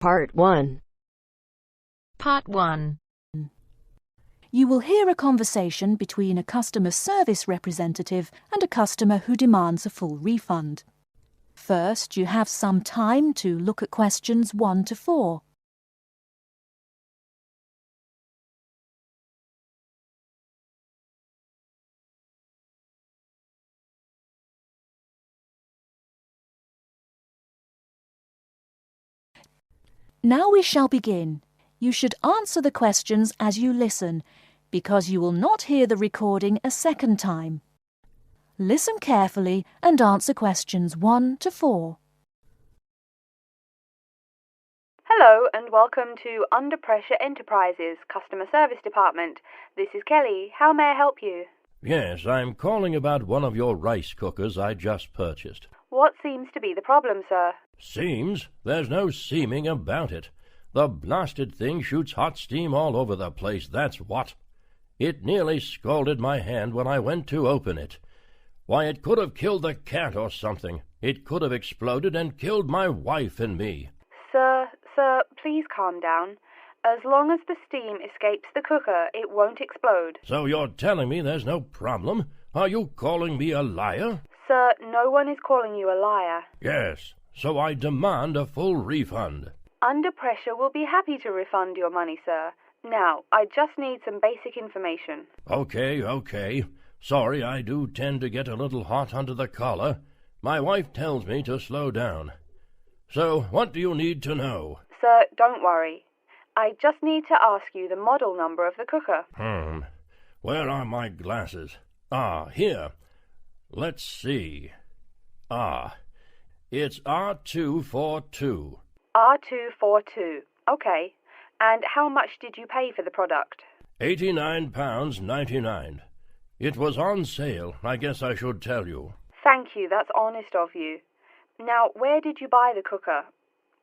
Part 1. Part 1. You will hear a conversation between a customer service representative and a customer who demands a full refund. First, you have some time to look at questions 1 to 4. Now we shall begin. You should answer the questions as you listen, because you will not hear the recording a second time. Listen carefully and answer questions 1 to 4. Hello and welcome to Under Pressure Enterprises Customer Service Department. This is Kelly. How may I help you? Yes, I'm calling about one of your rice cookers I just purchased. What seems to be the problem, sir? Seems? There's no seeming about it. The blasted thing shoots hot steam all over the place, that's what. It nearly scalded my hand when I went to open it. Why, it could have killed the cat or something. It could have exploded and killed my wife and me. Sir, please calm down. As long as the steam escapes the cooker, it won't explode. So you're telling me there's no problem? Are you calling me a liar? Sir, no one is calling you a liar. Yes, so I demand a full refund. Under Pressure will be happy to refund your money, sir. Now, I just need some basic information. Okay. Sorry, I do tend to get a little hot under the collar. My wife tells me to slow down. So, what do you need to know? Sir, don't worry. I just need to ask you the model number of the cooker. Where are my glasses? Here. Let's see. It's R242. R242. Okay. And how much did you pay for the product? £89.99. It was on sale, I guess I should tell you. Thank you, that's honest of you. Now, where did you buy the cooker?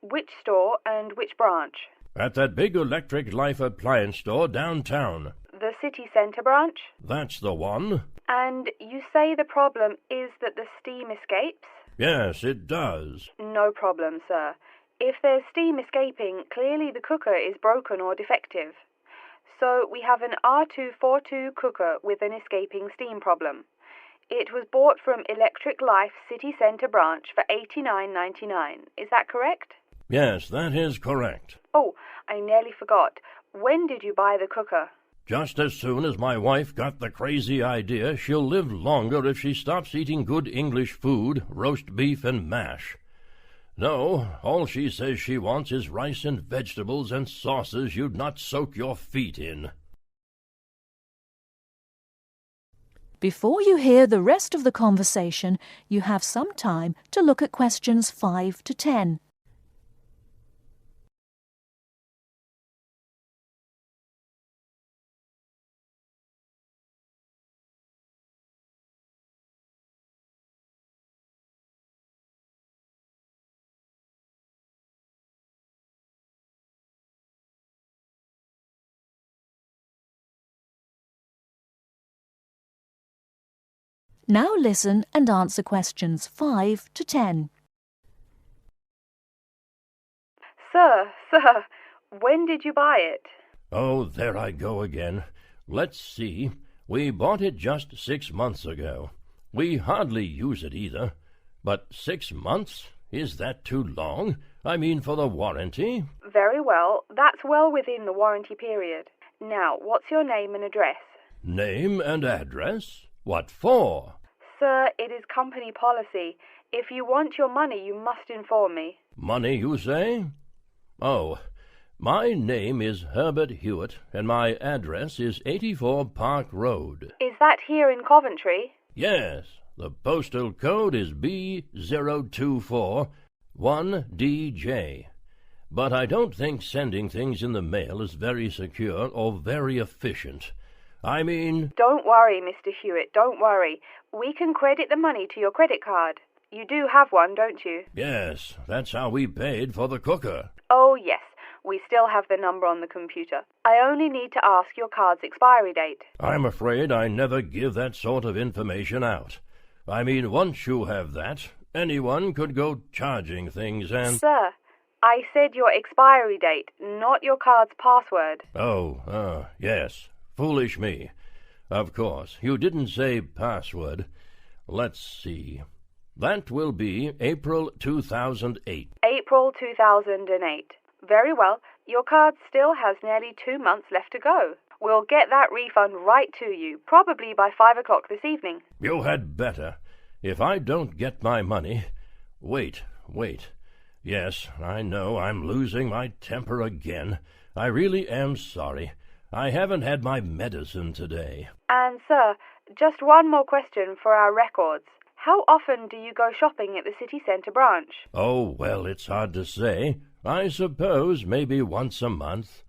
Which store and which branch? At that big Electric Life appliance store downtown. The city centre branch? That's the one. And you say the problem is that the steam escapes? Yes, it does. No problem, sir. If there's steam escaping, clearly the cooker is broken or defective. So we have an R242 cooker with an escaping steam problem. It was bought from Electric Life City Centre branch for $89.99. Is that correct? Yes, that is correct. Oh, I nearly forgot. When did you buy the cooker? Just as soon as my wife got the crazy idea she'll live longer if she stops eating good English food, roast beef and mash. No, all she says she wants is rice and vegetables and sauces you'd not soak your feet in. Before you hear the rest of the conversation, you have some time to look at questions 5 to 10. Now listen and answer questions 5 to 10. Sir, when did you buy it? Oh, there I go again. Let's see. We bought it just 6 months ago. We hardly use it either. But 6 months? Is that too long? I mean, for the warranty? Very well. That's well within the warranty period. Now, what's your name and address? Name and address? What for? Sir, it is company policy. If you want your money, you must inform me. Money, you say? Oh, my name is Herbert Hewitt, and my address is 84 Park Road. Is that here in Coventry? Yes, the postal code is B0241DJ. But I don't think sending things in the mail is very secure or very efficient. I mean... Don't worry, Mr. Hewitt, don't worry. We can credit the money to your credit card. You do have one, don't you? Yes, that's how we paid for the cooker. Oh, yes. We still have the number on the computer. I only need to ask your card's expiry date. I'm afraid I never give that sort of information out. I mean, once you have that, anyone could go charging things and... Sir, I said your expiry date, not your card's password. Oh, yes. Foolish me. Of course, you didn't say password. Let's see. That will be April 2008. April 2008. Very well. Your card still has nearly 2 months left to go. We'll get that refund right to you, probably by 5 o'clock this evening. You had better. If I don't get my money... Wait. Yes, I know I'm losing my temper again. I really am sorry. I haven't had my medicine today. And, sir, just one more question for our records. How often do you go shopping at the city centre branch? Oh, well, it's hard to say. I suppose maybe once a month.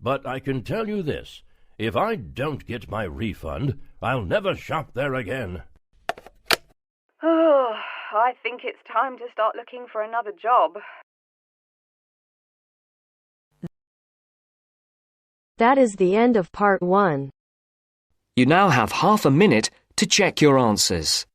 But I can tell you this. If I don't get my refund, I'll never shop there again. Oh, I think it's time to start looking for another job. That is the end of part 1. You now have half a minute to check your answers.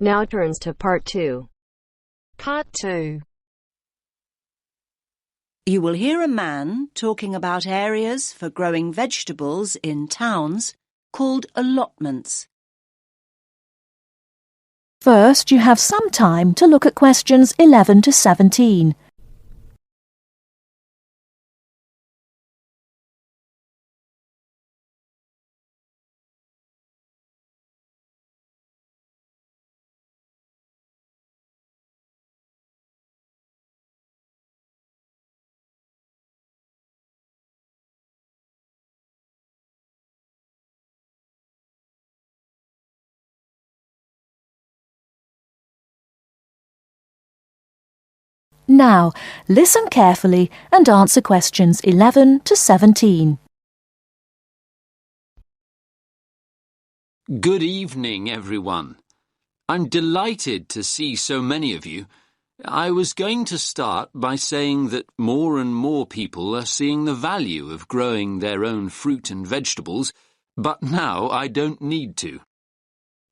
Now turns to part 2. Part 2. You will hear a man talking about areas for growing vegetables in towns called allotments. First, you have some time to look at questions 11 to 17. Now, listen carefully and answer questions 11 to 17. Good evening, everyone. I'm delighted to see so many of you. I was going to start by saying that more and more people are seeing the value of growing their own fruit and vegetables, but now I don't need to.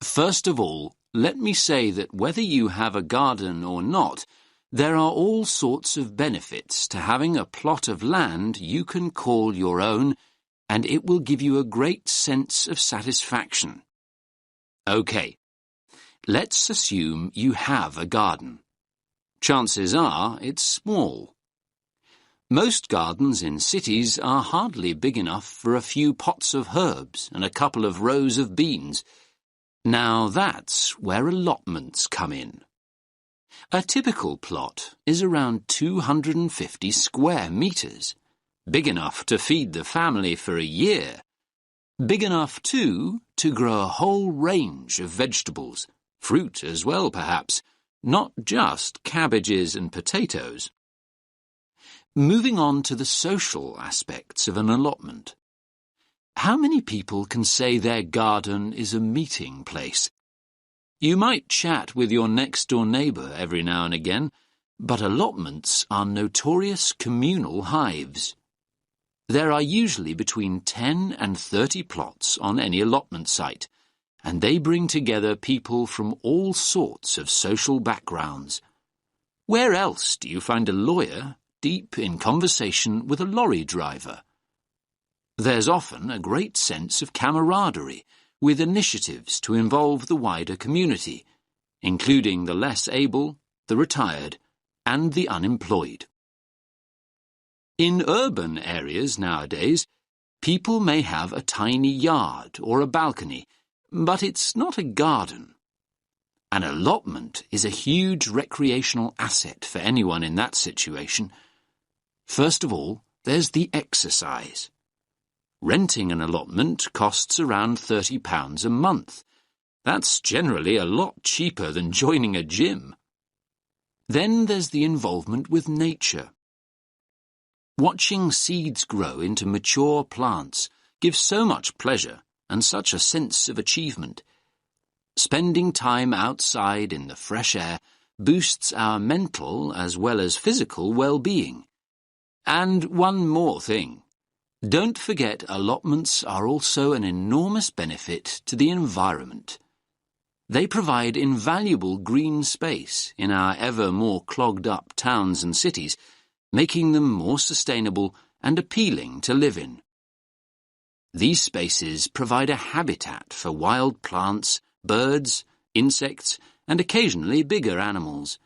First of all, let me say that whether you have a garden or not, there are all sorts of benefits to having a plot of land you can call your own, and it will give you a great sense of satisfaction. OK, let's assume you have a garden. Chances are it's small. Most gardens in cities are hardly big enough for a few pots of herbs and a couple of rows of beans. Now that's where allotments come in. A typical plot is around 250 square metres, big enough to feed the family for a year. Big enough, too, to grow a whole range of vegetables, fruit as well, perhaps, not just cabbages and potatoes. Moving on to the social aspects of an allotment. How many people can say their garden is a meeting place? You might chat with your next-door neighbour every now and again, but allotments are notorious communal hives. There are usually between 10 and 30 plots on any allotment site, and they bring together people from all sorts of social backgrounds. Where else do you find a lawyer deep in conversation with a lorry driver? There's often a great sense of camaraderie, with initiatives to involve the wider community, including the less able, the retired, and the unemployed. In urban areas nowadays, people may have a tiny yard or a balcony, but it's not a garden. An allotment is a huge recreational asset for anyone in that situation. First of all, there's the exercise. Renting an allotment costs around £30 a month. That's generally a lot cheaper than joining a gym. Then there's the involvement with nature. Watching seeds grow into mature plants gives so much pleasure and such a sense of achievement. Spending time outside in the fresh air boosts our mental as well as physical well-being. And one more thing. Don't forget allotments are also an enormous benefit to the environment. They provide invaluable green space in our ever more clogged-up towns and cities, making them more sustainable and appealing to live in. These spaces provide a habitat for wild plants, birds, insects, and occasionally bigger animals.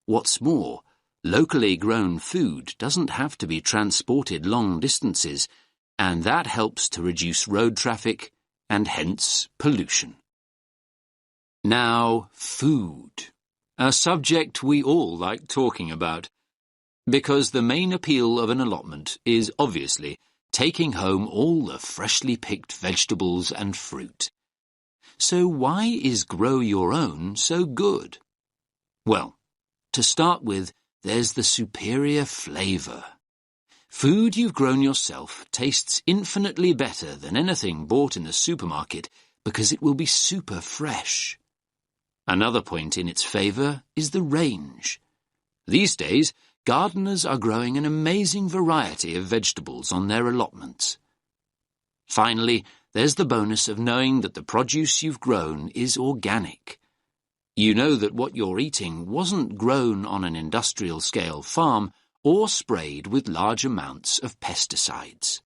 What's more, locally grown food doesn't have to be transported long distances, and that helps to reduce road traffic and hence pollution. Now, food. A subject we all like talking about, because the main appeal of an allotment is obviously taking home all the freshly picked vegetables and fruit. So why is Grow Your Own so good? Well, to start with, there's the superior flavour. Food you've grown yourself tastes infinitely better than anything bought in the supermarket because it will be super fresh. Another point in its favour is the range. These days, gardeners are growing an amazing variety of vegetables on their allotments. Finally, there's the bonus of knowing that the produce you've grown is organic. You know that what you're eating wasn't grown on an industrial-scale farm or sprayed with large amounts of pesticides.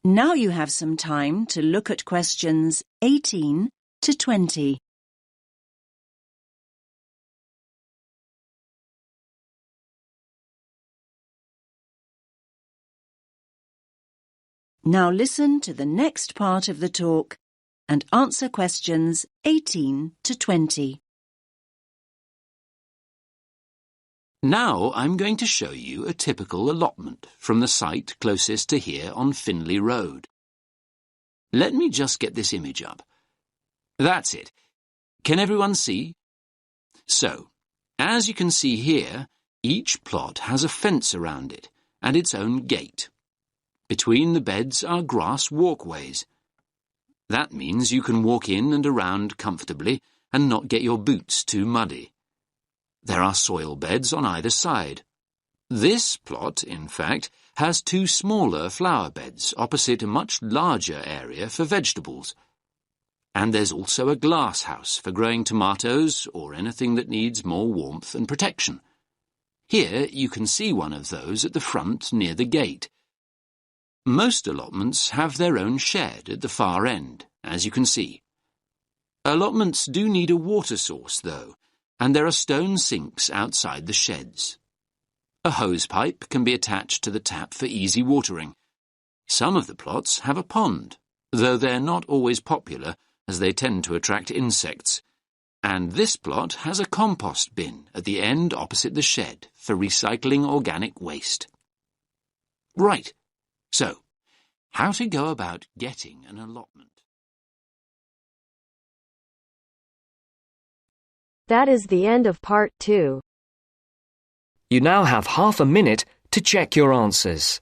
Now you have some time to look at questions 18 to 20. Now listen to the next part of the talk and answer questions 18 to 20. Now I'm going to show you a typical allotment from the site closest to here on Finley Road. Let me just get this image up. That's it. Can everyone see? So, as you can see here, each plot has a fence around it and its own gate. Between the beds are grass walkways. That means you can walk in and around comfortably and not get your boots too muddy. There are soil beds on either side. This plot, in fact, has two smaller flower beds opposite a much larger area for vegetables. And there's also a glass house for growing tomatoes or anything that needs more warmth and protection. Here you can see one of those at the front near the gate. Most allotments have their own shed at the far end, as you can see. Allotments do need a water source, though, and there are stone sinks outside the sheds. A hose pipe can be attached to the tap for easy watering. Some of the plots have a pond, though they're not always popular as they tend to attract insects. And this plot has a compost bin at the end opposite the shed for recycling organic waste. Right. So, how to go about getting an allotment? That is the end of part 2. You now have half a minute to check your answers.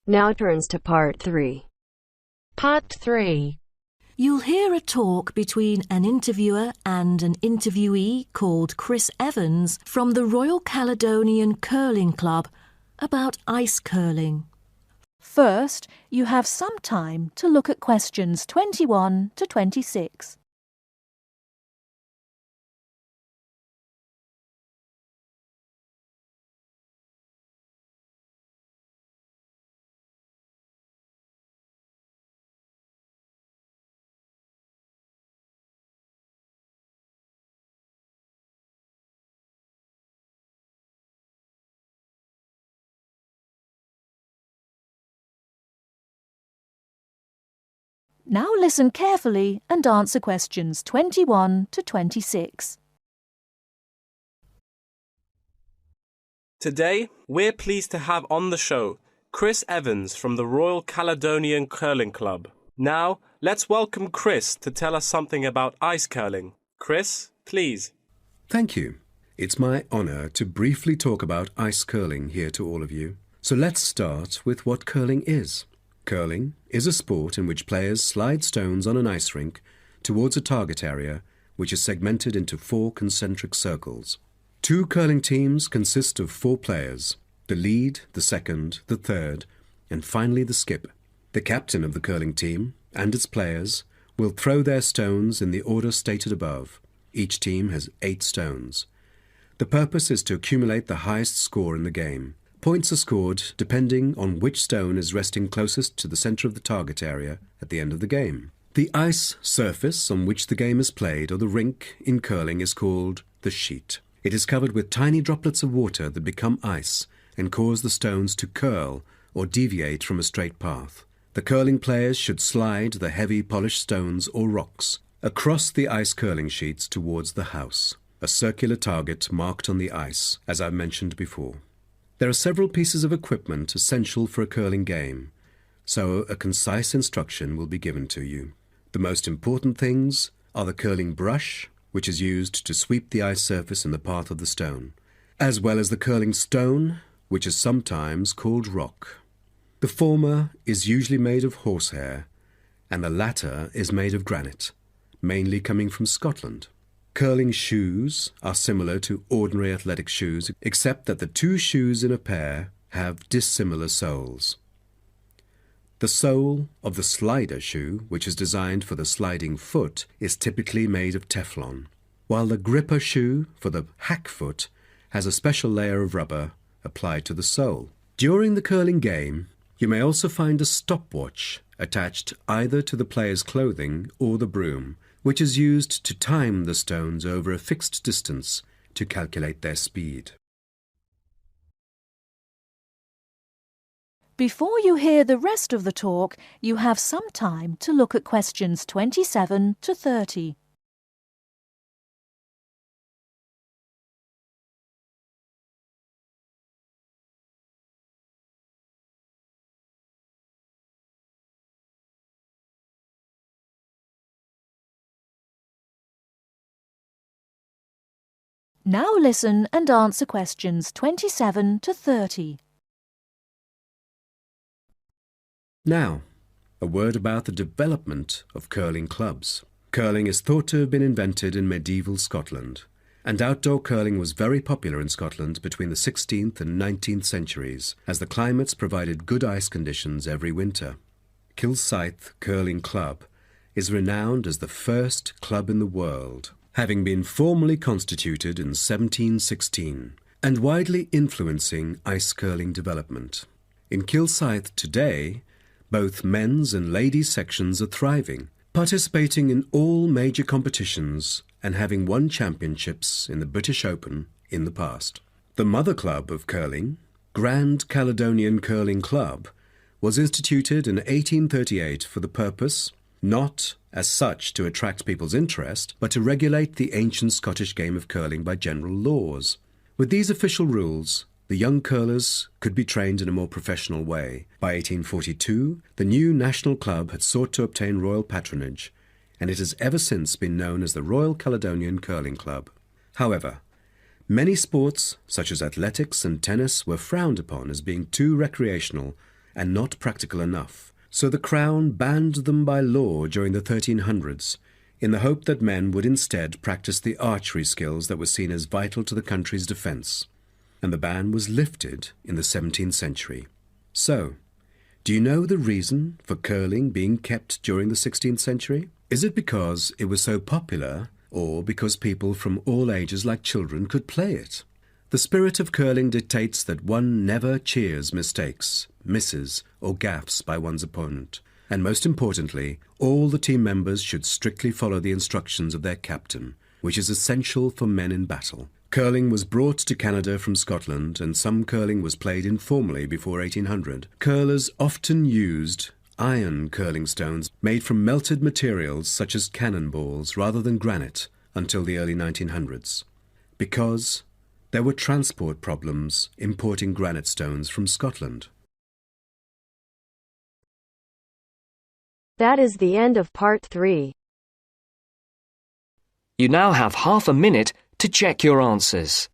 Now turns to part 3. Part 3. You'll hear a talk between an interviewer and an interviewee called Chris Evans from the Royal Caledonian Curling Club about ice curling. First, you have some time to look at questions 21 to 26. Now listen carefully and answer questions 21 to 26. Today, we're pleased to have on the show Chris Evans from the Royal Caledonian Curling Club. Now, let's welcome Chris to tell us something about ice curling. Chris, please. Thank you. It's my honour to briefly talk about ice curling here to all of you. So let's start with what curling is. Curling is a sport in which players slide stones on an ice rink towards a target area which is segmented into 4 concentric circles. 2 curling teams consist of 4 players, the lead, the second, the third, and finally the skip. The captain of the curling team and its players will throw their stones in the order stated above. Each team has 8 stones. The purpose is to accumulate the highest score in the game. Points are scored depending on which stone is resting closest to the centre of the target area at the end of the game. The ice surface on which the game is played, or the rink in curling, is called the sheet. It is covered with tiny droplets of water that become ice and cause the stones to curl or deviate from a straight path. The curling players should slide the heavy polished stones or rocks across the ice curling sheets towards the house, a circular target marked on the ice, as I mentioned before. There are several pieces of equipment essential for a curling game, so a concise instruction will be given to you. The most important things are the curling brush, which is used to sweep the ice surface in the path of the stone, as well as the curling stone, which is sometimes called rock. The former is usually made of horsehair, and the latter is made of granite, mainly coming from Scotland. Curling shoes are similar to ordinary athletic shoes, except that the 2 shoes in a pair have dissimilar soles. The sole of the slider shoe, which is designed for the sliding foot, is typically made of Teflon, while the gripper shoe for the hack foot has a special layer of rubber applied to the sole. During the curling game, you may also find a stopwatch attached either to the player's clothing or the broom, which is used to time the stones over a fixed distance to calculate their speed. Before you hear the rest of the talk, you have some time to look at questions 27 to 30. Now listen and answer questions 27 to 30. Now, a word about the development of curling clubs. Curling is thought to have been invented in medieval Scotland, and outdoor curling was very popular in Scotland between the 16th and 19th centuries, as the climates provided good ice conditions every winter. Kilsyth Curling Club is renowned as the first club in the world, having been formally constituted in 1716, and widely influencing ice curling development. In Kilsyth today, both men's and ladies' sections are thriving, participating in all major competitions and having won championships in the British Open in the past. The mother club of curling, Grand Caledonian Curling Club, was instituted in 1838 for the purpose, not as such to attract people's interest, but to regulate the ancient Scottish game of curling by general laws. With these official rules, the young curlers could be trained in a more professional way. By 1842, the new national club had sought to obtain royal patronage, and it has ever since been known as the Royal Caledonian Curling Club. However, many sports, such as athletics and tennis, were frowned upon as being too recreational and not practical enough, so the Crown banned them by law during the 1300s, in the hope that men would instead practice the archery skills that were seen as vital to the country's defence. And the ban was lifted in the 17th century. So, do you know the reason for curling being kept during the 16th century? Is it because it was so popular, or because people from all ages like children could play it? The spirit of curling dictates that one never cheers mistakes, misses, or gaffes by one's opponent. And most importantly, all the team members should strictly follow the instructions of their captain, which is essential for men in battle. Curling was brought to Canada from Scotland, and some curling was played informally before 1800. Curlers often used iron curling stones made from melted materials such as cannonballs rather than granite until the early 1900s, because there were transport problems importing granite stones from Scotland. That is the end of part 3. You now have half a minute to check your answers.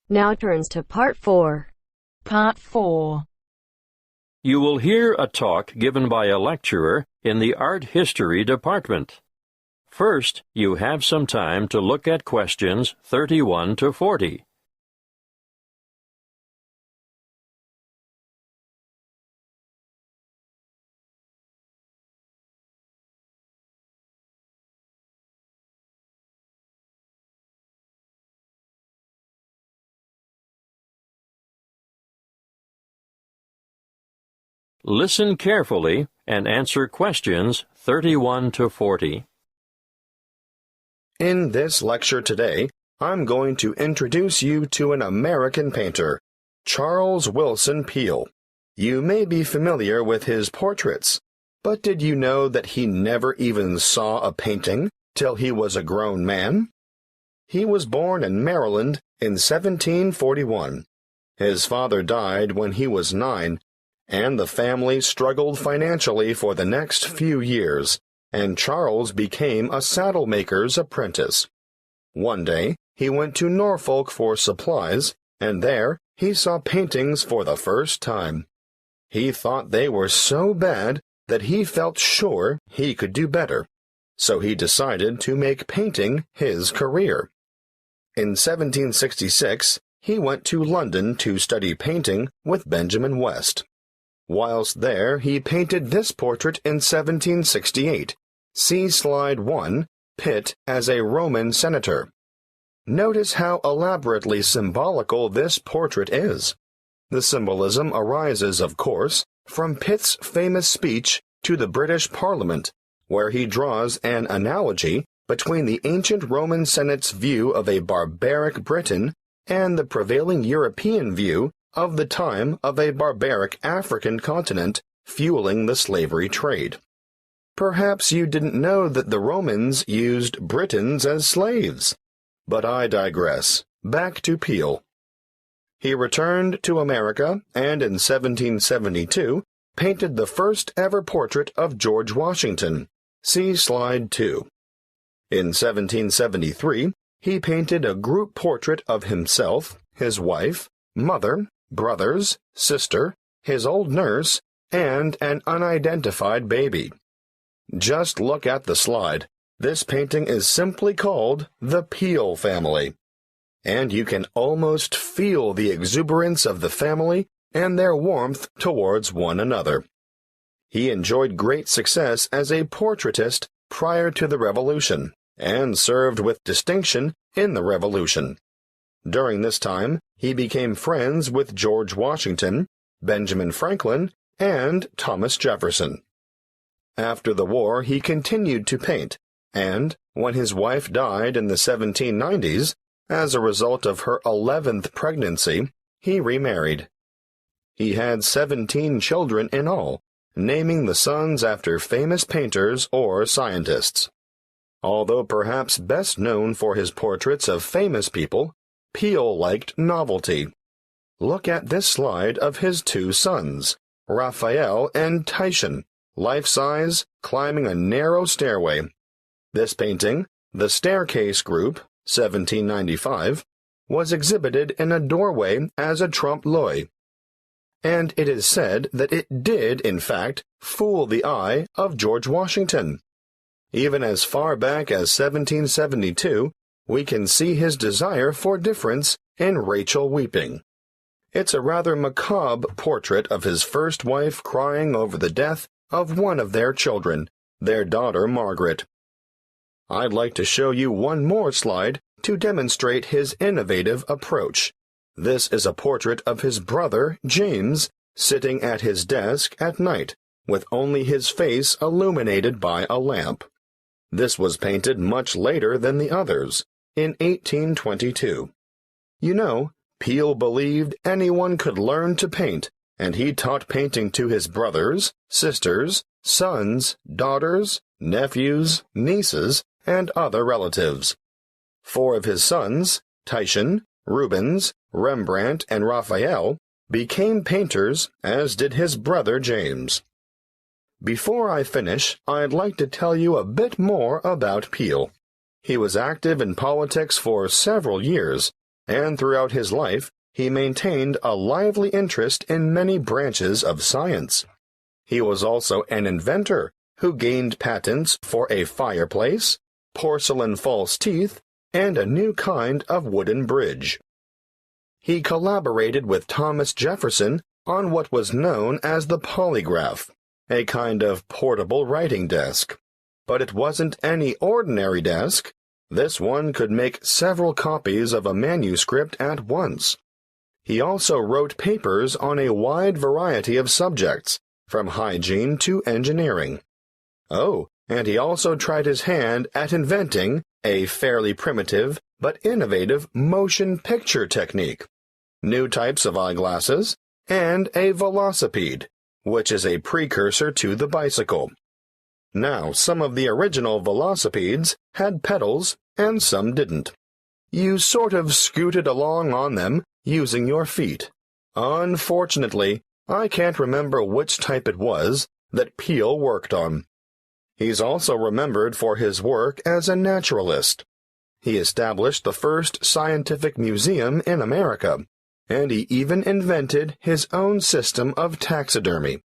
Now turns to part 4. Part 4. You will hear a talk given by a lecturer in the art history department. First, you have some time to look at questions 31 to 40. Listen carefully and answer questions 31 to 40. In this lecture today, I'm going to introduce you to an American painter, Charles Willson Peale. You may be familiar with his portraits, but did you know that he never even saw a painting till he was a grown man? He was born in Maryland in 1741. His father died when he was 9, and the family struggled financially for the next few years, and Charles became a saddle-maker's apprentice. One day, he went to Norfolk for supplies, and there he saw paintings for the first time. He thought they were so bad that he felt sure he could do better, so he decided to make painting his career. In 1766, he went to London to study painting with Benjamin West. Whilst there, he painted this portrait in 1768. See slide 1, Pitt as a Roman senator. Notice how elaborately symbolical this portrait is. The symbolism arises, of course, from Pitt's famous speech to the British Parliament, where he draws an analogy between the ancient Roman Senate's view of a barbaric Britain and the prevailing European view of the time of a barbaric African continent fueling the slavery trade. Perhaps you didn't know that the Romans used Britons as slaves. But I digress. Back to Peale. He returned to America and in 1772 painted the first ever portrait of George Washington. See slide 2. In 1773, he painted a group portrait of himself, his wife, mother, brothers, sister, his old nurse, and an unidentified baby. Just look at the slide. This painting is simply called the Peale family. And you can almost feel the exuberance of the family and their warmth towards one another. He enjoyed great success as a portraitist prior to the Revolution, and served with distinction in the Revolution. During this time, he became friends with George Washington, Benjamin Franklin, and Thomas Jefferson. After the war, he continued to paint, and when his wife died in the 1790s, as a result of her 11th pregnancy, he remarried. He had 17 children in all, naming the sons after famous painters or scientists. Although perhaps best known for his portraits of famous people, Peale liked novelty. Look at this slide of his 2 sons, Raphael and Titian, life-size, climbing a narrow stairway. This painting, The Staircase Group, 1795, was exhibited in a doorway as a trompe-l'oeil. And it is said that it did, in fact, fool the eye of George Washington. Even as far back as 1772, we can see his desire for difference in Rachel weeping. It's a rather macabre portrait of his first wife crying over the death of one of their children, their daughter Margaret. I'd like to show you one more slide to demonstrate his innovative approach. This is a portrait of his brother, James, sitting at his desk at night, with only his face illuminated by a lamp. This was painted much later than the others, in 1822. You know, Peale believed anyone could learn to paint, and he taught painting to his brothers, sisters, sons, daughters, nephews, nieces, and other relatives. 4 of his sons, Titian, Rubens, Rembrandt, and Raphael, became painters, as did his brother James. Before I finish, I'd like to tell you a bit more about Peale. He was active in politics for several years, and throughout his life he maintained a lively interest in many branches of science. He was also an inventor who gained patents for a fireplace, porcelain false teeth, and a new kind of wooden bridge. He collaborated with Thomas Jefferson on what was known as the polygraph, a kind of portable writing desk. But it wasn't any ordinary desk. This one could make several copies of a manuscript at once. He also wrote papers on a wide variety of subjects, from hygiene to engineering. Oh, and he also tried his hand at inventing a fairly primitive but innovative motion picture technique, new types of eyeglasses, and a velocipede, which is a precursor to the bicycle. Now, some of the original velocipedes had pedals and some didn't. You sort of scooted along on them using your feet. Unfortunately, I can't remember which type it was that Peale worked on. He's also remembered for his work as a naturalist. He established the first scientific museum in America, and he even invented his own system of taxidermy.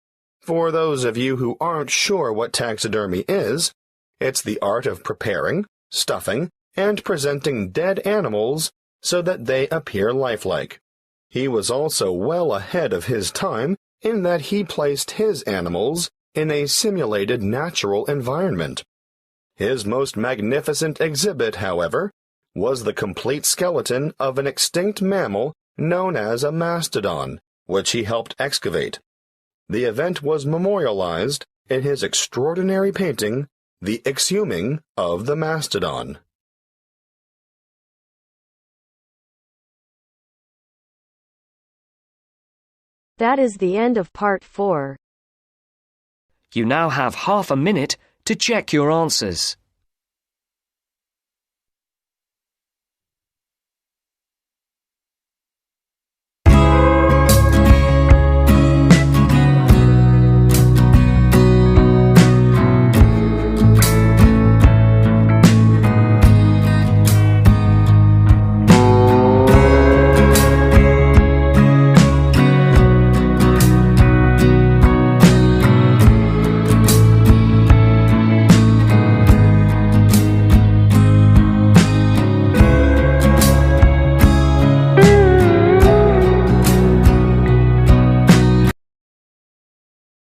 For those of you who aren't sure what taxidermy is, it's the art of preparing, stuffing, and presenting dead animals so that they appear lifelike. He was also well ahead of his time in that he placed his animals in a simulated natural environment. His most magnificent exhibit, however, was the complete skeleton of an extinct mammal known as a mastodon, which he helped excavate. The event was memorialized in his extraordinary painting, The Exhuming of the Mastodon. That is the end of part 4. You now have half a minute to check your answers.